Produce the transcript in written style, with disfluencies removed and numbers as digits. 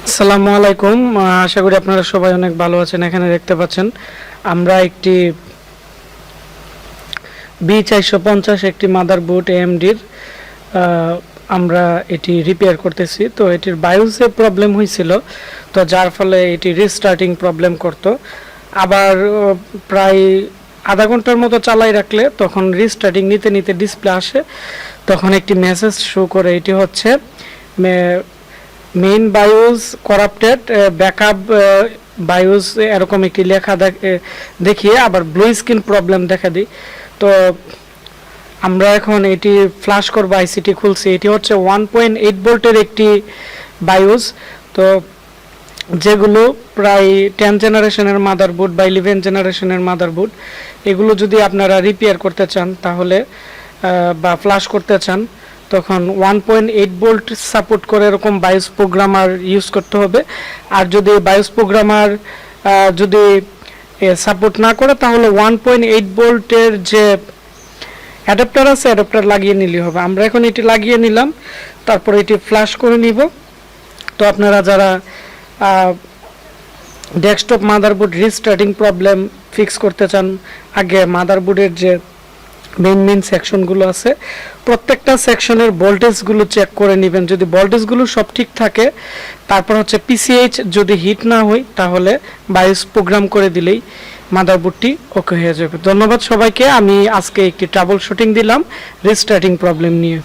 আসসালামু আলাইকুম। আশা করি আপনারা সবাই অনেক ভালো আছেন। এখানে দেখতে পাচ্ছেন আমরা একটি B450 একটি মাদারবোর্ড AMD-র আমরা এটি রিপেয়ার করতেছি। তো এটির বায়োসে প্রবলেম হয়েছিল, তো যার ফলে এটি রিস্টার্টিং প্রবলেম করতো। আবার প্রায় আধা ঘন্টার মতো চালাই রাখলে তখন রিস্টার্টিং নিতে নিতে ডিসপ্লে আসে, তখন একটি মেসেজ শো করে এটি হচ্ছে main bias corrupted, backup bias এরকম একটি লেখা দেখিয়ে আবার ব্লু স্ক্রিন প্রবলেম দেখা দিই। তো আমরা এখন এটি ফ্ল্যাশ করব, আইসিটি খুলছি। এটি হচ্ছে 1.8 ভোল্টের একটি বায়োস। তো যেগুলো প্রায় 10 জেনারেশনের মাদারবোর্ড বা 11 জেনারেশনের মাদারবোর্ড, এগুলো যদি আপনারা রিপেয়ার করতে চান তাহলে বা ফ্ল্যাশ করতে চান, তখন 1.8 ভোল্ট সাপোর্ট করে এরকম বায়োস প্রোগ্রামার ইউজ করতে হবে। আর যদি বায়োস প্রোগ্রামার যদি সাপোর্ট না করে তাহলে 1.8 ভোল্টের যে অ্যাডাপ্টার আছে অ্যাডাপ্টার লাগিয়ে নিলেই হবে। আমরা এখন এটি লাগিয়ে নিলাম, তারপর এটি ফ্ল্যাশ করে নিব। তো আপনারা যারা desktop motherboard restarting problem fix করতে চান, আগে মাদারবোর্ডের যে মেইন সেকশনগুলো আছে প্রত্যেকটা সেকশনের ভোল্টেজগুলো চেক করে নেবেন। যদি ভোল্টেজগুলো সব ঠিক থাকে, তারপর হচ্ছে পিসিএইচ যদি হিট না হয় তাহলে বায়োস প্রোগ্রাম করে দিলেই মাদারবোর্ডটি ওকে হয়ে যাবে। ধন্যবাদ সবাইকে। আমি আজকে একটি ট্রাবল শুটিং দিলাম রিস্টার্টিং প্রবলেম নিয়ে।